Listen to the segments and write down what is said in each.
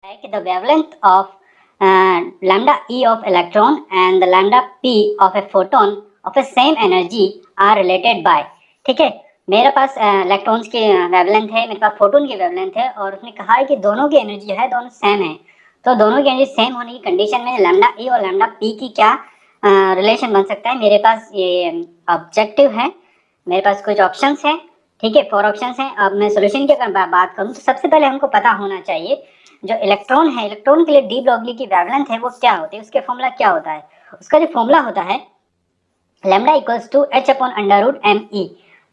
like the wavelength of lambda e of electron and the lambda p of a photon of a same energy are related by। ठीक है, मेरे पास electrons की wavelength है, मेरे पास photon की wavelength है और उसने कहा है कि दोनों की एनर्जी जो है दोनों सेम है। तो दोनों की एनर्जी सेम होने की कंडीशन में लैम्डा ई और लैम्डा पी की क्या रिलेशन बन सकता है। मेरे पास ये ऑब्जेक्टिव है, मेरे पास कुछ ऑप्शंस हैं। ठीक है, 4 ऑप्शंस हैं। अब मैं सोल्यूशन की अगर बात करूं तो सबसे पहले हमको पता होना चाहिए जो इलेक्ट्रॉन है, इलेक्ट्रॉन के लिए डी ब्रॉगली की वेवलेंथ है वो क्या होती है, उसके फॉर्मूला क्या होता है। उसका जो फॉर्मूला होता है lambda equals to h upon under root m e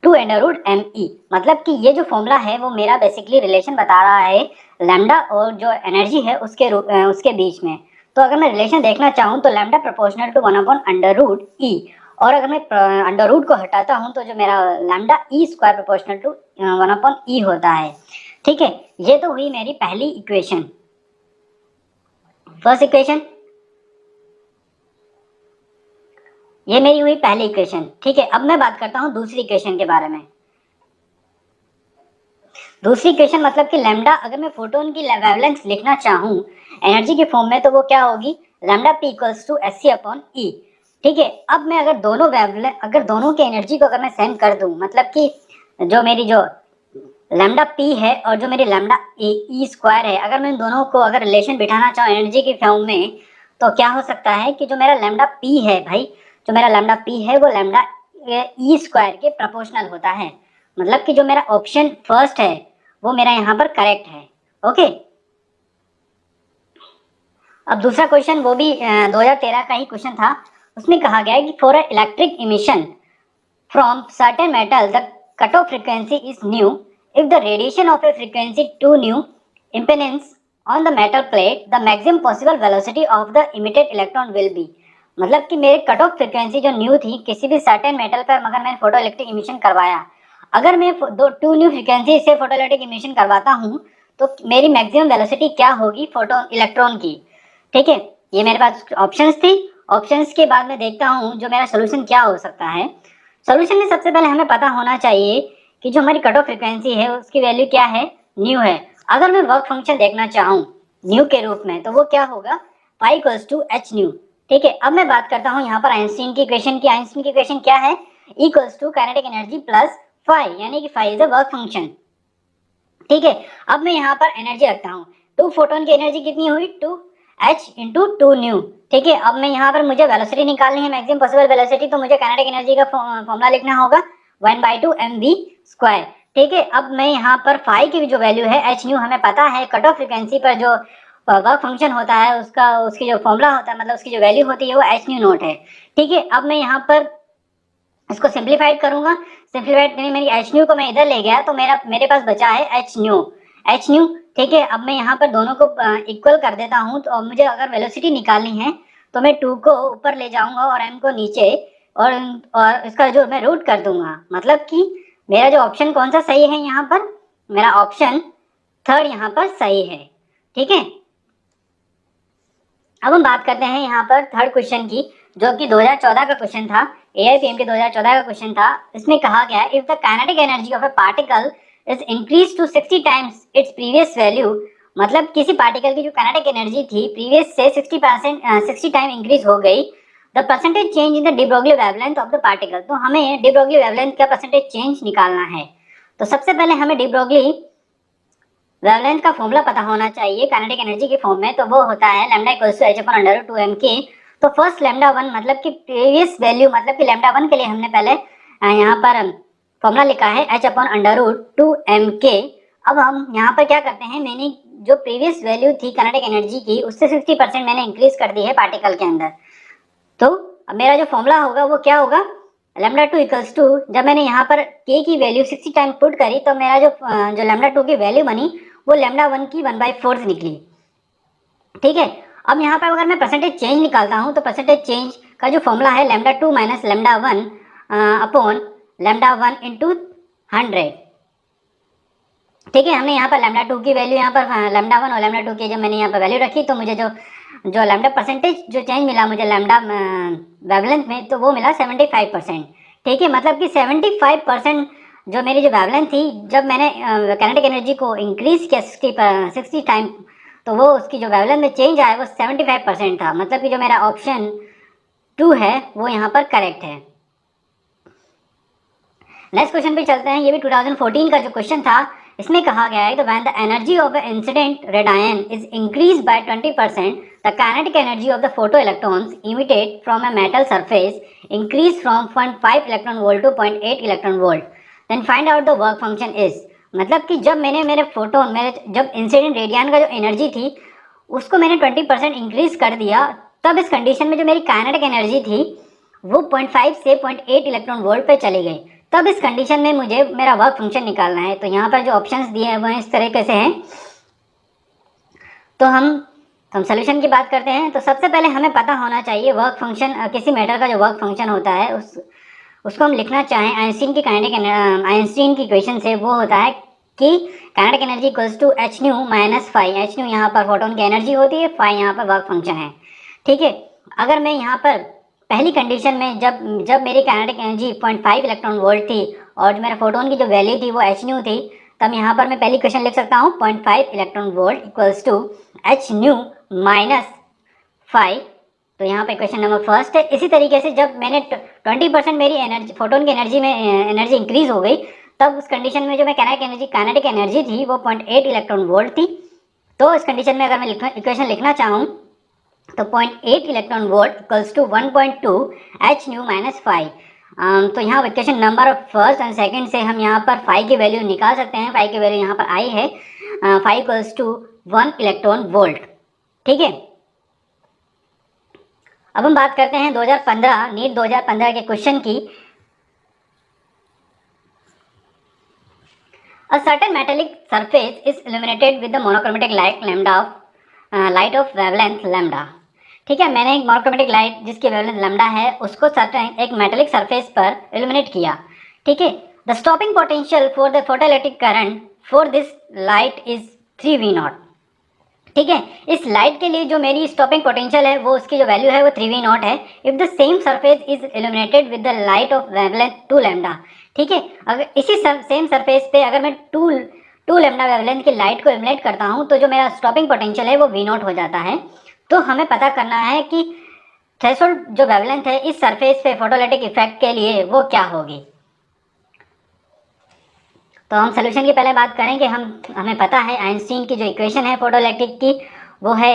two under root m e. मतलब कि ये जो फॉर्मूला है वो मेरा बेसिकली रिलेशन बता रहा है लैम्डा और जो एनर्जी है उसके बीच में। तो अगर मैं रिलेशन देखना चाहूँ तो lambda proportional to 1 upon under root E, और अगर मैं अंडर रूट को हटाता हूँ तो जो मेरा lambda E square proportional to 1 upon E होता है। ठीक है, ये तो हुई मेरी पहली इक्वेशन, फर्स्ट इक्वेशन। ये मेरी हुई पहली इक्वेशन। ठीक है, अब मैं बात करता हूँ दूसरी इक्वेशन के बारे में। दूसरी इक्वेशन मतलब कि लैम्डा, अगर मैं फोटोन की वेवलेंथ लिखना चाहूँ एनर्जी के फॉर्म में तो वो क्या होगी, lambda P equals to S C upon E. ठीक है, अब मैं अगर दोनों की एनर्जी को अगर मैं सेम कर दूं, मतलब कि जो मेरी जो लैम्डा पी है और जो मेरी लैम्डा ई स्क्वायर है, अगर मैं दोनों को अगर रिलेशन बिठाना चाहूँ एनर्जी के फॉर्म में तो क्या हो सकता है कि जो मेरा लैम्डा पी है भाई, जो मेरा लैम्डा पी है वो लैम्डा ई स्क्वायर के प्रोपोर्शनल होता है। मतलब कि जो मेरा ऑप्शन फर्स्ट है वो मेरा यहाँ पर करेक्ट है। ओके, अब दूसरा क्वेश्चन वो भी 2013 का ही क्वेश्चन था। उसमें कहा गया है कि for electric emission from certain metal the cut off frequency is nu if the radiation of a frequency two nu impedance on the metal plate the maximum possible velocity of the emitted electron will be. मतलब कि मेरे cut off frequency जो nu थी किसी भी certain metal पर, मगर मैंने फोटो इलेक्ट्रिक इमिशन करवाया, अगर मैं टू न्यू फ्रीक्वेंसी से फोटो इलेक्ट्रिक इमिशन करवाता हूँ तो मेरी मैक्सिमम वेलोसिटी क्या होगी फोटो इलेक्ट्रॉन की। ठीक है, ये मेरे पास ऑप्शंस थी। ऑप्शंस के बाद मैं देखता हूँ जो मेरा सोल्यूशन क्या हो सकता है। सोल्यूशन में सबसे पहले हमें पता होना चाहिए कि जो हमारी कट ऑफ फ्रीक्वेंसी है उसकी वैल्यू क्या है, न्यू है। अगर मैं वर्क फंक्शन देखना चाहूँ न्यू के रूप में तो वो क्या होगा, pi equals to h nu. ठीक है, अब मैं बात करता हूँ यहाँ पर आइंस्टीन की इक्वेशन की। आइंस्टीन की इक्वेशन क्या है, equals to kinetic energy plus phi, यानी कि phi is a work function. ठीक है, अब मैं यहाँ पर एनर्जी रखता हूँ, टू फोटोन की एनर्जी कितनी हुई, two h into two nu. ठीक है, अब मैं यहाँ पर मुझे वेलोसिटी निकालनी है, मैक्सिमम पॉसिबल वेलोसिटी, तो मुझे काइनेटिक एनर्जी का फॉर्मूला लिखना होगा 1/2 mv स्क्वायर। ठीक है, अब मैं यहाँ पर फाई की जो वैल्यू है एच न्यू, हमें पता है कट ऑफ फ्रीक्वेंसी पर जो वर्क फंक्शन होता है उसकी जो फॉर्मूला होता है, मतलब उसकी जो वैल्यू होती है वो एच न्यू नोट है। ठीक है, अब मैं यहाँ पर इसको सिंप्लीफाइड करूंगा, सिंप्लीफाइड मेरी एच न्यू को मैं इधर ले गया तो मेरे पास बचा है एच न्यू। ठीक है, अब मैं यहाँ पर दोनों को इक्वल कर देता हूँ। तो मुझे अगर वेलोसिटी निकालनी है तो मैं 2 को ऊपर ले जाऊंगा और m को नीचे, और इसका जो मैं रूट कर दूंगा। मतलब कि मेरा जो ऑप्शन कौन सा सही है यहाँ पर, मेरा ऑप्शन थर्ड यहाँ पर सही है। ठीक है, अब हम बात करते हैं यहाँ पर थर्ड क्वेश्चन की, जो कि 2014 का क्वेश्चन था, AIPM के 2014 का क्वेश्चन था। इसमें कहा गया if the kinetic energy of a particle is increase to 60 times its previous value. मतलब किसी पार्टिकल की जो काइनेटिक एनर्जी थी प्रीवियस से 60 टाइम इंक्रीज हो गई, the percentage change in the D Broglie wavelength of the particle. तो हमें डी ब्रोगली वेवलेंथ का परसेंटेज चेंज निकालना है। तो सबसे पहले हमें डी ब्रोगली वेवलेंथ का फॉर्मूला पता होना चाहिए काइनेटिक एनर्जी के फॉर्म में, तो वो होता है lambda equals to h upon under root 2 m k. तो फर्स्ट लैम्डा 1 मतलब कि प्रीवियस वैल्यू, मतलब कि लैम्डा 1 के लिए हमने पहले यहाँ पर फॉर्मूला लिखा है h upon under root 2 m k. अब हम यहाँ पर क्या करते हैं, मैंने जो प्रीवियस वैल्यू थी काइनेटिक एनर्जी की उससे 60% मैंने इंक्रीज कर दी है पार्टिकल के अंदर। तो अब मेरा जो फॉर्मूला होगा वो क्या होगा, लैम्डा 2 इक्वल्स टू, जब मैंने यहाँ पर के की वैल्यू 60 टाइम पुट करी तो मेरा जो लैम्डा 2 की वैल्यू बनी वो लैम्डा 1 की 1/4 निकली। ठीक है, अब यहाँ पर अगर मैं परसेंटेज चेंज निकालता हूँ तो परसेंटेज चेंज का जो फॉर्मूला है lambda 2 minus lambda 1 upon lambda 1 into 100। ठीक है, हमने यहाँ पर लैम्डा 2 की वैल्यू यहाँ पर लैम्डा 1 और लैम्डा 2 की जब मैंने यहाँ पर वैल्यू रखी तो मुझे जो लैम्डा परसेंटेज जो चेंज मिला मुझे लैम्डा वेवलेंथ में, तो वो मिला 75%। ठीक है, मतलब कि 75% जो मेरी जो वेवलेंथ थी, जब मैंने काइनेटिक एनर्जी को इंक्रीज किया 60 टाइम तो वो उसकी जो वेवलेंथ में चेंज आया वो 75% था, मतलब कि जो मेरा ऑप्शन 2 है वो यहाँ पर करेक्ट है। नेक्स्ट क्वेश्चन पे चलते हैं, ये भी 2014 का जो क्वेश्चन था, इसमें कहा गया है तो when the energy of a incident radian is increase by 20%, the kinetic energy of the photo electrons emitted from a metal surface increase from 0.5 electron volt to 0.8 electron volt, then find out the work function is. मतलब कि जब मैंने मेरे photon मेरे जब incident radian का जो energy थी उसको मैंने 20% इंक्रीज कर दिया, तब इस कंडीशन में जो मेरी काइनेटिक एनर्जी थी वो 0.5 से 0.8 इलेक्ट्रॉन वोल्ट पे चली गई। तब इस कंडीशन में मुझे मेरा वर्क फंक्शन निकालना है। तो यहाँ पर जो ऑप्शंस दिए हैं वो इस तरीके से हैं। तो हम सोल्यूशन की बात करते हैं। तो सबसे पहले हमें पता होना चाहिए वर्क फंक्शन, किसी मैटर का जो वर्क फंक्शन होता है उसको हम लिखना चाहें आइंस्टीन की इक्वेशन से, वो होता है कि kinetic energy equals to h nu minus phi. H nu यहाँ पर फोटोन की एनर्जी होती है, फाई यहाँ पर वर्क फंक्शन है। ठीक है, अगर मैं यहाँ पर पहली कंडीशन में जब मेरी काइनेटिक एनर्जी 0.5 इलेक्ट्रॉन वोल्ट थी और जो मेरा फोटोन की जो वैल्यू थी वो एच न्यू थी, तब यहाँ पर मैं पहली क्वेश्चन लिख सकता हूँ 0.5 electron volt equals to h nu minus five. तो यहाँ पे क्वेश्चन नंबर फर्स्ट है। इसी तरीके से जब मैंने 20% मेरी एनर्जी फोटोन की एनर्जी में एनर्जी इंक्रीज हो गई, तब उस कंडीशन में जो मैं काइनेटिक एनर्जी थी वो 0.8 इलेक्ट्रॉन वोल्ट थी। तो इस कंडीशन में अगर मैं इक्वेशन लिखना चाहूँ तो 0.8 electron volt equals to 1.2 h nu minus five. तो यहाँ equation number first and second से हम यहाँ पर फाइव की वैल्यू निकाल सकते हैं। फाइव की वैल्यू यहाँ पर आई है, five equals to 1 electron volt. ठीक है, अब हम बात करते हैं 2015 नीट 2015 के क्वेश्चन की। A certain metallic surface is illuminated with the monochromatic light of wavelength lambda। ठीक है, मैंने एक मोनोक्रोमेटिक लाइट जिसकी वेवलेंथ लैम्डा है उसको सर्टेन एक मेटेलिक सरफेस पर इल्यूमिनेट किया। ठीक है, the stopping potential for the photoelectric current for this light is 3v0। ठीक है, इस लाइट के लिए जो मेरी स्टॉपिंग पोटेंशियल है वो उसकी जो वैल्यू है वो 3v0 है if the same surface is illuminated with the light of wavelength 2 lambda. ठीक है, अगर इसी सेम सरफेस पे अगर मैं 2 लैम्डा वेवलेंथ की लाइट को इल्यूमिनेट करता हूँ तो जो मेरा स्टॉपिंग पोटेंशियल है वो v0 हो जाता है। तो हमें पता करना है कि थ्रेशोल्ड जो वेवलेंथ है इस सरफेस पे फोटोइलेक्ट्रिक इफेक्ट के लिए वो क्या होगी। तो हम सोल्यूशन की पहले बात करें कि हमें पता है आइंस्टीन की जो इक्वेशन है फोटोइलेक्ट्रिक की वो है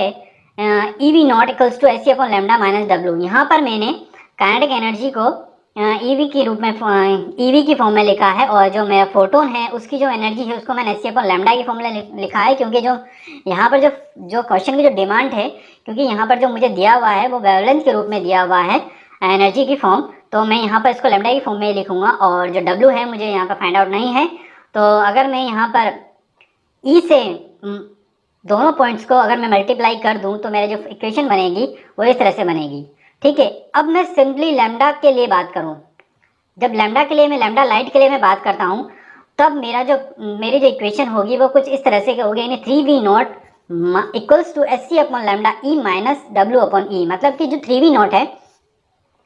EV0 equals to h upon lambda minus डब्ल्यू। यहाँ पर मैंने काइनेटिक एनर्जी को EV के रूप में EV की फॉर्म में लिखा है और जो मेरा फोटोन है उसकी जो एनर्जी है उसको मैंने एच अपॉन लैम्डा की फॉर्म में लिखा है, क्योंकि जो यहाँ पर जो क्वेश्चन की जो डिमांड है, क्योंकि यहाँ पर जो मुझे दिया हुआ है वो वेवलेंथ के रूप में दिया हुआ है एनर्जी की फॉर्म, तो मैं यहाँ पर इसको लैम्डा की फॉर्म में लिखूंगा और जो डब्ल्यू है मुझे यहाँ पर फाइंड आउट नहीं है। तो अगर मैं यहाँ पर ई से दोनों पॉइंट्स को अगर मैं मल्टीप्लाई कर दूं तो मेरी जो इक्वेशन बनेगी वो इस तरह से बनेगी। ठीक है, अब मैं सिंपली लैम्डा के लिए बात करूं, जब लैम्डा के लिए मैं लैम्डा लाइट के लिए मैं बात करता हूं तब मेरी जो इक्वेशन होगी वो कुछ इस तरह से होगी, यानी 3v0 equals to H C upon lambda E minus W upon E. मतलब कि जो 3v0 है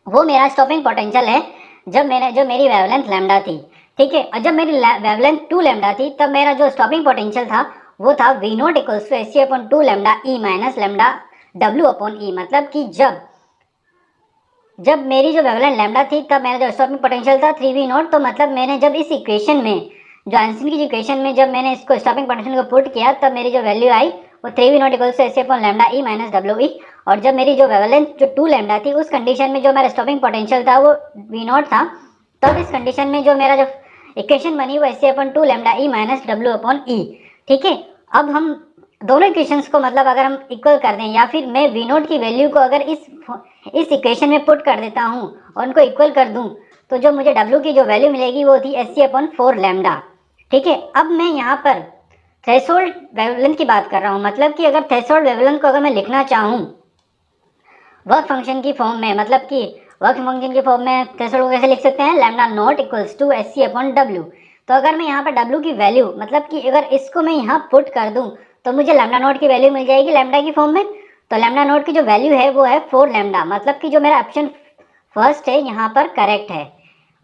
वो मेरा स्टॉपिंग पोटेंशियल है जब मेरी वेवलेंथ लैम्डा थी। ठीक है, और जब मेरी वेवलेंथ 2 लैम्डा थी तब मेरा जो स्टॉपिंग पोटेंशियल था वो था v0 equals to H C upon 2 lambda E minus lambda W upon E. मतलब कि जब मेरी जो वेवलेंथ लैम्डा थी तब मेरा जो स्टॉपिंग पोटेंशियल था 3v0। तो मतलब मैंने जब इस इक्वेशन में जो आइंस्टीन की इक्वेशन में जब मैंने इसको स्टॉपिंग पोटेंशियल को पुट किया तब मेरी जो वैल्यू आई वो 3v0 equals to H C upon lambda E minus डब्ल्यू ई। और जब मेरी जो वेवलेंथ जो 2 लैम्डा थी उस कंडीशन में जो मेरा स्टॉपिंग पोटेंशियल था वो v0 था, तब इस कंडीशन में जो मेरा जो इक्वेशन बनी वो एच सी अपॉन 2 लैम्डा ई माइनस डब्ल्यू अपॉन ई। ठीक है, अब हम दोनों इक्वेशंस को मतलब अगर हम इक्वल कर दें या फिर मैं v0 की वैल्यू को अगर इस इक्वेशन में पुट कर देता हूं और उनको इक्वल कर दूं तो जो मुझे w की जो वैल्यू मिलेगी वो थी एच सी अपॉन 4 लैम्डा। ठीक है, अब मैं यहाँ पर थ्रेशोल्ड वेवलेंथ की बात कर रहा हूँ। मतलब कि अगर थ्रेशोल्ड वेवलेंथ को अगर मैं लिखना चाहूँ वर्क फंक्शन की फॉर्म में, मतलब कि वर्क फंक्शन की फॉर्म में थ्रेशोल्ड को कैसे लिख सकते हैं, lambda naught equals to H C upon डब्ल्यू। तो अगर मैं यहाँ पर w की वैल्यू मतलब कि अगर इसको मैं यहाँ पुट कर दूं तो मुझे लैम्डा नॉट की वैल्यू मिल जाएगी लैम्डा की फॉर्म में। तो लैम्डा नॉट की जो वैल्यू है वो है 4 लैम्डा। मतलब कि जो मेरा ऑप्शन फर्स्ट है यहाँ पर करेक्ट है।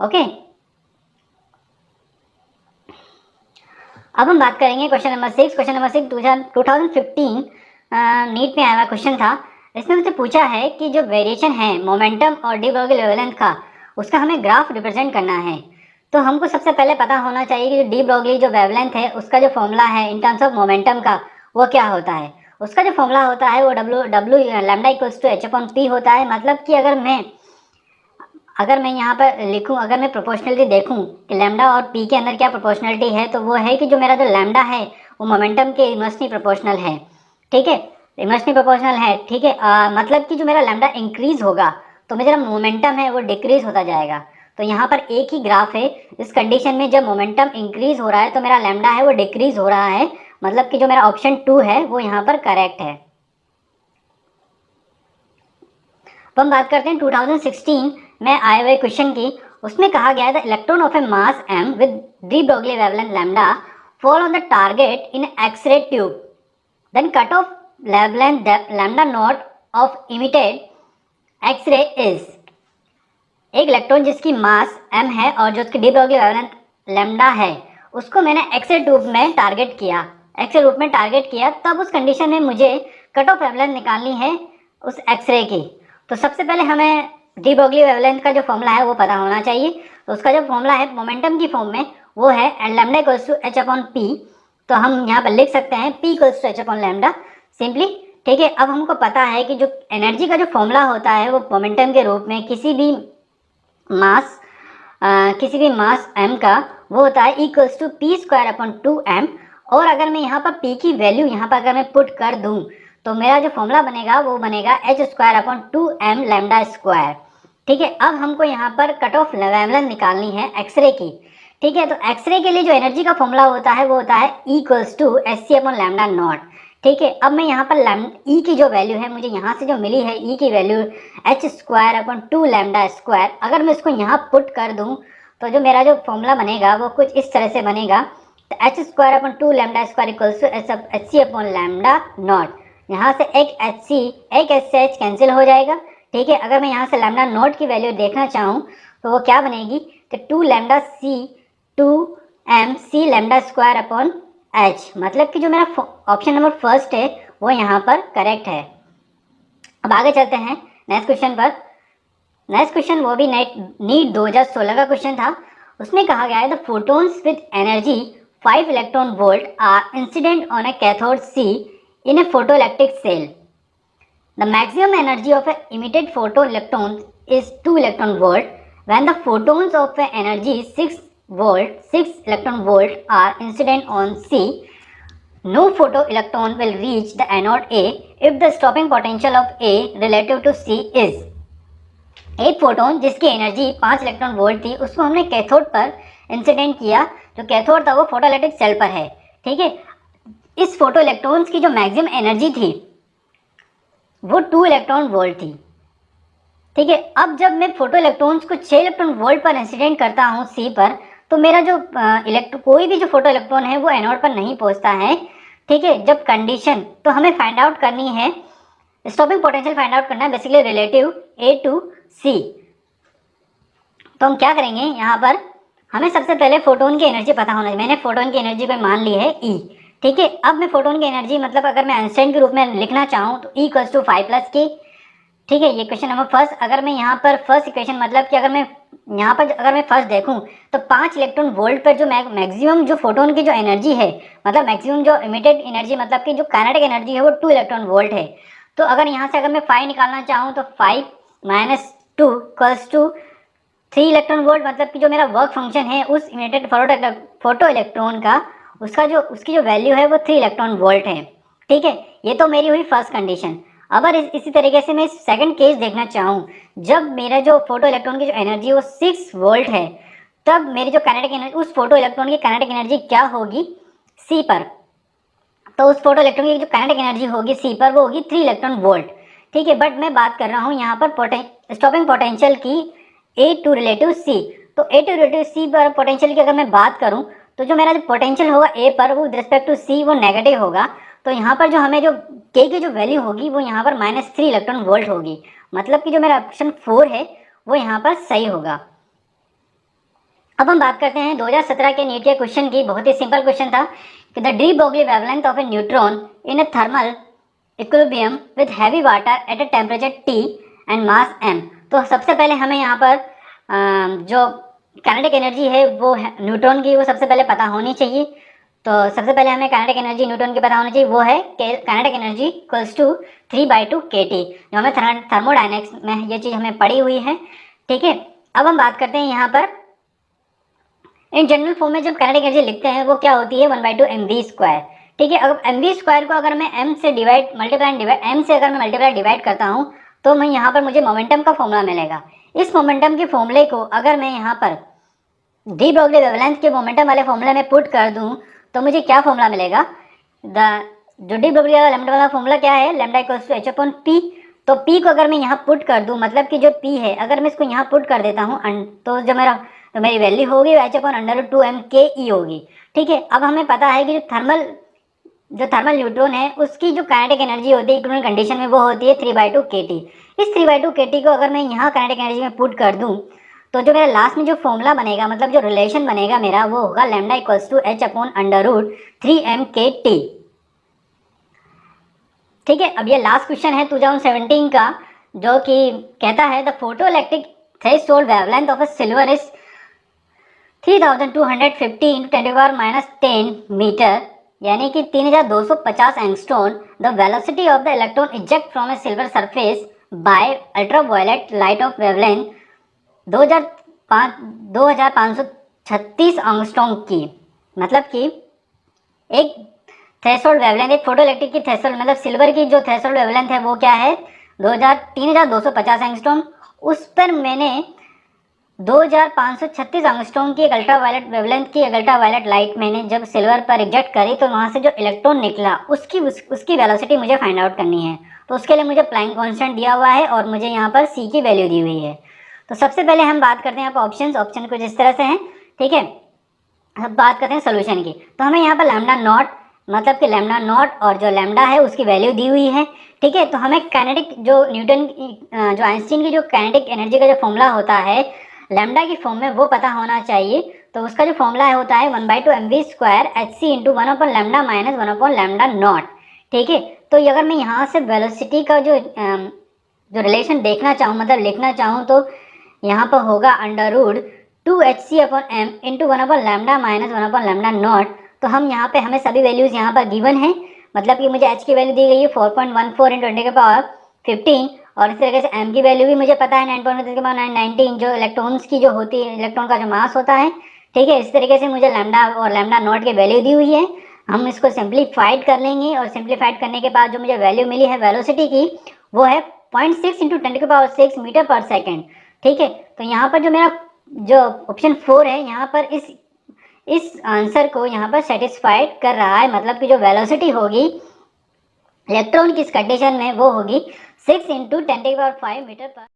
ओके, अब हम बात करेंगे question number 6। Question number 6 2015 NEET में आया हुआ क्वेश्चन था। इसमें मुझसे पूछा है कि जो वेरिएशन है मोमेंटम और डी ब्रोगली वेवलेंथ का, उसका हमें ग्राफ रिप्रेजेंट करना है। तो हमको सबसे पहले पता होना चाहिए कि जो डी ब्रोगली जो वेवलेंथ है उसका जो फॉर्मूला है इन टर्म्स ऑफ मोमेंटम का वो क्या होता है। उसका जो फॉर्मूला होता है वो डब्ल्यू lambda equals to h upon p होता है। मतलब कि अगर मैं यहाँ पर लिखूँ, अगर मैं प्रोपोर्शनलिटी देखूँ कि लैम्डा और पी के अंदर क्या प्रोपोर्शनलिटी है, तो वो है कि जो मेरा जो लैम्डा है वो मोमेंटम के इनवर्सली प्रोपोर्शनल है। ठीक है, इनवर्सली प्रोपोर्शनल है। ठीक है, मतलब कि जो मेरा लैम्डा इंक्रीज होगा तो मेरा मोमेंटम है वो डिक्रीज होता जाएगा। तो यहाँ पर एक ही ग्राफ है। इस कंडीशन में जब मोमेंटम इंक्रीज हो रहा है तो मेरा लैम्डा है वो डिक्रीज हो रहा है। मतलब कि जो मेरा ऑप्शन 2 है वो यहाँ पर करेक्ट है। तो हम बात करते हैं 2016 में आए हुए क्वेश्चन की। उसमें कहा गया था electron of a mass m with de Broglie wavelength lambda fall on the target in x-ray tube, then cut off wavelength lambda naught of emitted x-ray is. एक इलेक्ट्रॉन जिसकी मास m है और जो उसकी डी ब्रोगली वेवलेंथ लैम्डा है, उसको मैंने x-ray tube में टारगेट किया, एक्स-रे रूप में टारगेट किया, तब उस कंडीशन में मुझे कट ऑफ वेवलेंथ निकालनी है उस एक्स-रे की। तो सबसे पहले हमें डी ब्रोगली वेवलेंथ का जो फॉर्मूला है वो पता होना चाहिए। तो उसका जो फॉर्मूला है मोमेंटम की फॉर्म में वो है lambda equals to h upon p. तो हम यहाँ पर लिख सकते हैं p equals to h upon lambda simply. ठीक है, अब हमको पता है कि जो एनर्जी का जो फॉर्मूला होता है वो मोमेंटम के रूप में किसी भी मास m का वो होता है equals to p square upon 2m। और अगर मैं यहाँ पर p की वैल्यू यहाँ पर अगर मैं पुट कर दूँ तो मेरा जो फॉर्मूला बनेगा वो बनेगा H square upon 2m lambda square. ठीक है, अब हमको यहाँ पर कट ऑफ वेवलेंथ निकालनी है एक्सरे की। ठीक है, तो एक्सरे के लिए जो एनर्जी का फॉर्मूला होता है वो होता है equals to H C upon lambda naught. ठीक है, अब मैं यहाँ पर ई की जो वैल्यू है मुझे यहाँ से जो मिली है ई की value H square upon 2 lambda square, अगर मैं इसको यहाँ पुट कर दूँ तो जो मेरा जो फॉर्मूला बनेगा वो कुछ इस तरह से बनेगा। तो h square upon 2 lambda square equals to H C upon lambda naught. यहाँ से एक एच से एच कैंसिल हो जाएगा। ठीक है, अगर मैं यहाँ से लैम्डा नॉट की वैल्यू देखना चाहूँ तो वो क्या बनेगी कि 2 लैम्डा सी 2m सी लैम्डा स्क्वायर अपॉन एच। मतलब कि जो मेरा ऑप्शन नंबर फर्स्ट है वो यहाँ पर करेक्ट है। अब आगे चलते हैं नेक्स्ट क्वेश्चन पर। नेक्स्ट क्वेश्चन वो भी नीट 2016 का क्वेश्चन था। उसमें कहा गया है the photons with energy 5 electron volt are incident on a cathode c in a photoelectric cell. The maximum energy of an emitted photoelectron is 2 electron volt. When the photons of an energy 6 electron volt are incident on C, no photoelectron will reach the anode A if the stopping potential of A relative to C is। एक photon जिसकी energy 5 electron volt थी उसको हमने cathode पर incident किया। जो cathode था वो फोटोइलेक्ट्रिक सेल पर है। ठीक है, इस फोटो इलेक्ट्रॉन्स की जो मैक्सिमम एनर्जी थी वो 2 इलेक्ट्रॉन वोल्ट थी। ठीक है, अब जब मैं फोटो इलेक्ट्रॉन्स को 6 इलेक्ट्रॉन वोल्ट पर इंसिडेंट करता हूँ सी पर, तो मेरा जो कोई भी जो फोटो इलेक्ट्रॉन है वो एनोड पर नहीं पहुँचता है। ठीक है, जब कंडीशन तो हमें फाइंड आउट करनी है, स्टॉपिंग पोटेंशियल फाइंड आउट करना है बेसिकली रिलेटिव ए टू सी। तो हम क्या करेंगे, यहाँ पर हमें सबसे पहले फोटोन की एनर्जी पता होना चाहिए। मैंने फोटोन की एनर्जी को मान ली है ई। ठीक है, अब मैं फोटोन की एनर्जी मतलब अगर मैं आइंस्टाइन के रूप में लिखना चाहूँ तो ई इक्वल्स टू 5 प्लस के। ठीक है, ये क्वेश्चन नंबर फर्स्ट। अगर मैं यहाँ पर फर्स्ट इक्वेशन मतलब कि अगर मैं यहाँ पर अगर मैं फर्स्ट देखूँ तो 5 इलेक्ट्रॉन वोल्ट पर जो मैक्सिमम जो फोटोन की जो एनर्जी है, मतलब मैक्सिमम जो इमिटेड एनर्जी मतलब कि जो काइनेटिक एनर्जी है वो 2 इलेक्ट्रॉन वोल्ट है। तो अगर यहाँ से अगर मैं 5 निकालना चाहूँ तो 5 minus 2 equals to 3 electron volt. मतलब कि जो मेरा वर्क फंक्शन है उस इमिटेड फोटो इलेक्ट्रॉन का उसकी जो वैल्यू है वो 3 इलेक्ट्रॉन वोल्ट है। ठीक है, ये तो मेरी हुई फर्स्ट कंडीशन। अगर इसी तरीके से मैं सेकंड केस देखना चाहूँ, जब मेरा जो फोटो इलेक्ट्रॉन की जो एनर्जी वो 6 वोल्ट है, तब मेरी जो काइनेटिक एनर्जी उस फोटो इलेक्ट्रॉन की काइनेटिक एनर्जी क्या होगी सी पर। तो उस फोटो इलेक्ट्रॉन की जो काइनेटिक एनर्जी होगी सी पर वो होगी 3 इलेक्ट्रॉन वोल्ट। ठीक है, बट मैं बात कर रहा हूँ यहाँ पर स्टॉपिंग पोटेंशियल की ए टू रिलेटिव सी। तो ए टू रिलेटिव सी पर पोटेंशियल की अगर मैं बात करूँ तो जो मेरा जो पोटेंशियल होगा ए पर वो विद रिस्पेक्ट टू सी वो नेगेटिव होगा। तो यहाँ पर जो हमें जो के की जो वैल्यू होगी वो यहाँ पर -3 इलेक्ट्रॉन वोल्ट होगी। मतलब कि जो मेरा ऑप्शन 4 है वो यहाँ पर सही होगा। अब हम बात करते हैं 2017 के नीट के क्वेश्चन की। बहुत ही सिंपल क्वेश्चन था कि the D Broglie wavelength of A neutron in A thermal equilibrium with heavy water at a temperature T and mass m। तो सबसे पहले हमें यहाँ पर जो काइनेटिक एनर्जी है वो न्यूटन की, वो सबसे पहले पता होनी चाहिए। तो सबसे पहले हमें काइनेटिक एनर्जी न्यूटन की पता होनी चाहिए, वो है kinetic energy equals to 3/2 kT, जो हमें थर्मोडायनेमिक्स में ये चीज़ हमें पढ़ी हुई है। ठीक है, अब हम बात करते हैं यहाँ पर इन जनरल फॉर्म में जब काइनेटिक एनर्जी लिखते हैं वो क्या होती है 1/2 mv²। ठीक है, अगर mv² को अगर मैं m से मल्टीप्लाई करता हूँ तो मैं यहाँ पर मुझे मोमेंटम का फॉर्मूला मिलेगा। इस मोमेंटम के फॉर्मूले को अगर मैं यहाँ पर डी ब्रोगली वेवलेंथ के मोमेंटम वाले फॉर्मूले में पुट कर दूँ तो मुझे क्या फॉर्मूला मिलेगा, जो डी ब्रोगली लैम्डा वाला फॉर्मूला क्या है, लैम्डा इक्वल्स टू h/p। तो p को अगर मैं यहाँ पुट कर दूँ, मतलब कि जो p है अगर मैं इसको यहाँ पुट कर देता हूँ तो जो मेरी वैल्यू होगी h/√2mke होगी। ठीक है, अब हमें पता है कि जो थर्मल न्यूट्रॉन है उसकी जो काइनेटिक एनर्जी होती है इक्विलिब्रियम कंडीशन में वो होती है 3/2 kT। इस 3/2 kT को अगर मैं यहाँ काइनेटिक एनर्जी में पुट कर दूँ तो जो मेरा लास्ट में जो फॉर्मूला बनेगा, मतलब जो रिलेशन बनेगा मेरा, वो होगा लैम्डा इक्वल्स टू h/√3mkt। ठीक है, अब ये लास्ट क्वेश्चन है 2017 का, जो कि कहता है the photo electric threshold wavelength of a silver is 3250 × 10⁻⁻10 metre, यानी कि 3250 angstrom. The velocity of the electron eject from a silver surface by ultraviolet light of wavelength 2536 angstrom की। मतलब कि एक थ्रेशोल्ड वेवलेंथ, एक फोटो इलेक्ट्रिक की threshold मतलब silver की जो थ्रेशोल्ड वेवलेंथ है वो क्या है 3250 एंगस्ट्रॉम। उस पर मैंने 2536 एंगस्ट्रॉम की एक अल्ट्रावायलेट वेवलेंथ की एक अल्ट्रावायलेट लाइट मैंने जब सिल्वर पर इजेक्ट करी तो वहाँ से जो इलेक्ट्रॉन निकला उसकी वेलोसिटी मुझे फाइंड आउट करनी है। तो उसके लिए मुझे प्लैंक कांस्टेंट दिया हुआ है और मुझे यहाँ पर c की वैल्यू दी हुई है। तो सबसे पहले हम बात करते हैं यहाँ पर ऑप्शन कुछ इस तरह से हैं। ठीक है, अब बात करते हैं सोल्यूशन की। तो हमें यहाँ पर लैम्डा नॉट, मतलब कि लैम्डा नॉट और जो लैम्डा है उसकी वैल्यू दी हुई है। ठीक है, तो हमें काइनेटिक जो आइंस्टीन की जो काइनेटिक एनर्जी का जो फॉर्मूला होता है लैम्डा की फॉर्म में वो पता होना चाहिए। तो उसका जो फॉर्मूला होता है 1/2 mv² hc × 1/λ - 1/λ नॉट। ठीक है, तो अगर मैं यहाँ से वेलोसिटी का जो रिलेशन देखना चाहूँ, मतलब लिखना चाहूँ, तो यहाँ पर होगा √2hc/m × 1/λ - 1/λ नॉट। तो हम यहाँ पे हमें सभी वैल्यूज़ यहाँ पर गिवन है, मतलब कि मुझे h की वैल्यू दी गई है 4.14 × 10⁻15 और इस तरीके से m की वैल्यू भी मुझे पता है 9.19 जो इलेक्ट्रॉन्स की जो होती है, इलेक्ट्रॉन का जो मास होता है। ठीक है, इस तरीके से मुझे लैम्डा और लैम्डा नॉट की वैल्यू दी हुई है। हम इसको सिंप्लीफाइड कर लेंगे और सिंप्लीफाइड करने के बाद जो मुझे वैल्यू मिली है वेलोसिटी की वो है 0.6 × 10⁻6 मीटर पर सेकेंड। ठीक है, तो यहाँ पर जो मेरा जो ऑप्शन 4 है यहाँ पर इस आंसर को यहाँ पर सेटिस्फाइड कर रहा है, मतलब कि जो वेलोसिटी होगी इलेक्ट्रॉन की इस कंडीशन में वो होगी 6 × 10⁵ मीटर पर